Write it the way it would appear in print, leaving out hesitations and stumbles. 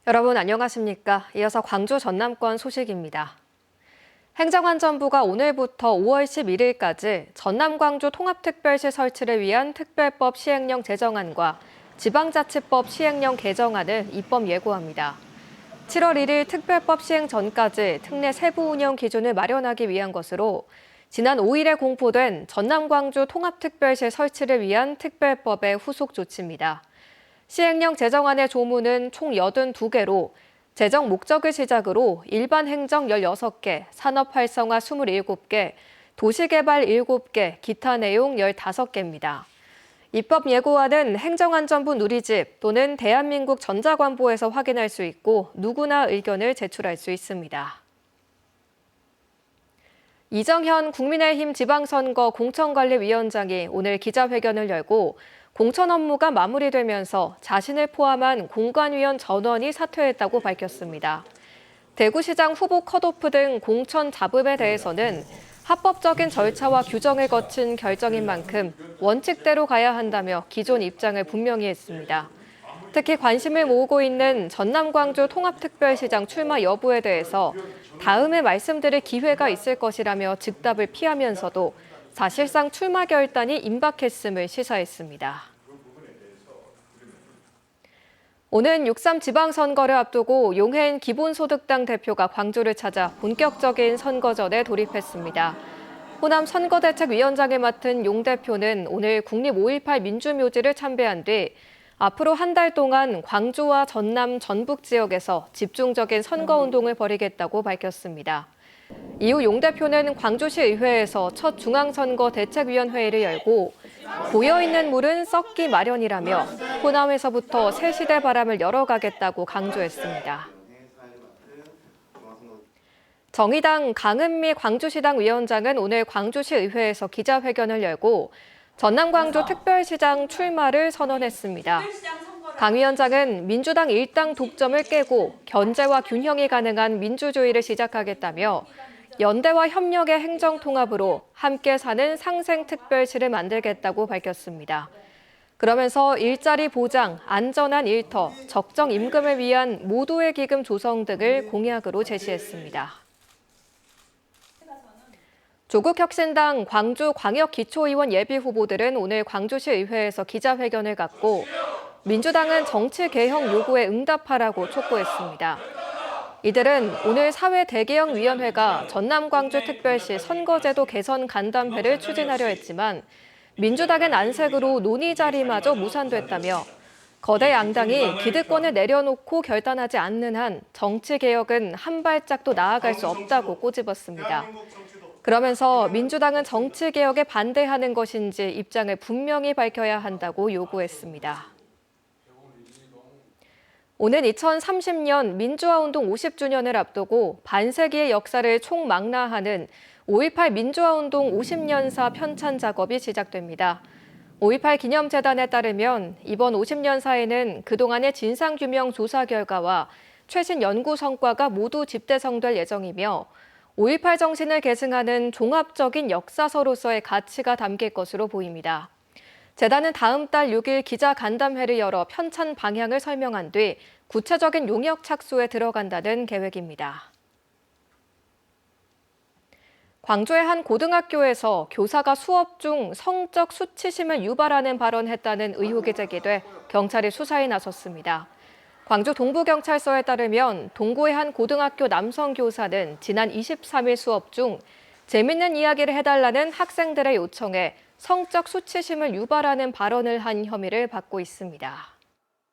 여러분 안녕하십니까? 이어서 광주 전남권 소식입니다. 행정안전부가 오늘부터 5월 11일까지 전남 광주 통합특별시 설치를 위한 특별법 시행령 제정안과 지방자치법 시행령 개정안을 입법 예고합니다. 7월 1일 특별법 시행 전까지 특례 세부 운영 기준을 마련하기 위한 것으로 지난 5일에 공포된 전남 광주 통합특별시 설치를 위한 특별법의 후속 조치입니다. 시행령 제정안의 조문은 총 82개로 제정 목적을 시작으로 일반 행정 16개, 산업 활성화 27개, 도시개발 7개, 기타 내용 15개입니다. 입법 예고안은 행정안전부 누리집 또는 대한민국 전자관보에서 확인할 수 있고 누구나 의견을 제출할 수 있습니다. 이정현 국민의힘 지방선거 공천관리위원장이 오늘 기자회견을 열고 공천 업무가 마무리되면서 자신을 포함한 공관위원 전원이 사퇴했다고 밝혔습니다. 대구시장 후보 컷오프 등 공천 잡음에 대해서는 합법적인 절차와 규정을 거친 결정인 만큼 원칙대로 가야 한다며 기존 입장을 분명히 했습니다. 특히 관심을 모으고 있는 전남 광주 통합특별시장 출마 여부에 대해서 다음에 말씀드릴 기회가 있을 것이라며 즉답을 피하면서도 사실상 출마 결단이 임박했음을 시사했습니다. 오는 6.3 지방선거를 앞두고 용해인 기본소득당 대표가 광주를 찾아 본격적인 선거전에 돌입했습니다. 호남 선거대책위원장을 맡은 용 대표는 오늘 국립 5.18 민주묘지를 참배한 뒤 앞으로 한 달 동안 광주와 전남, 전북 지역에서 집중적인 선거운동을 벌이겠다고 밝혔습니다. 이후 용 대표는 광주시 의회에서 첫 중앙선거대책위원회의를 열고 고여있는 물은 썩기 마련이라며 호남에서부터 새 시대 바람을 열어가겠다고 강조했습니다. 정의당 강은미 광주시당 위원장은 오늘 광주시 의회에서 기자회견을 열고 전남 광주 특별시장 출마를 선언했습니다. 강 위원장은 민주당 일당 독점을 깨고 견제와 균형이 가능한 민주주의를 시작하겠다며 연대와 협력의 행정통합으로 함께 사는 상생특별시를 만들겠다고 밝혔습니다. 그러면서 일자리 보장, 안전한 일터, 적정 임금을 위한 모두의 기금 조성 등을 공약으로 제시했습니다. 조국혁신당 광주광역기초의원 예비후보들은 오늘 광주시 의회에서 기자회견을 갖고 민주당은 정치개혁 요구에 응답하라고 촉구했습니다. 이들은 오늘 사회대개혁위원회가 전남 광주특별시 선거제도 개선 간담회를 추진하려 했지만 민주당은 안색으로 논의 자리마저 무산됐다며 거대 양당이 기득권을 내려놓고 결단하지 않는 한 정치개혁은 한 발짝도 나아갈 수 없다고 꼬집었습니다. 그러면서 민주당은 정치개혁에 반대하는 것인지 입장을 분명히 밝혀야 한다고 요구했습니다. 오는 2030년 민주화운동 50주년을 앞두고 반세기의 역사를 총망라하는 5.18 민주화운동 50년사 편찬 작업이 시작됩니다. 5.18 기념재단에 따르면 이번 50년사에는 그동안의 진상규명 조사 결과와 최신 연구 성과가 모두 집대성될 예정이며 5.18 정신을 계승하는 종합적인 역사서로서의 가치가 담길 것으로 보입니다. 재단은 다음 달 6일 기자간담회를 열어 편찬 방향을 설명한 뒤 구체적인 용역 착수에 들어간다는 계획입니다. 광주의 한 고등학교에서 교사가 수업 중 성적 수치심을 유발하는 발언했다는 의혹이 제기돼 경찰이 수사에 나섰습니다. 광주 동부경찰서에 따르면 동구의 한 고등학교 남성 교사는 지난 23일 수업 중 재밌는 이야기를 해달라는 학생들의 요청에 성적 수치심을 유발하는 발언을 한 혐의를 받고 있습니다.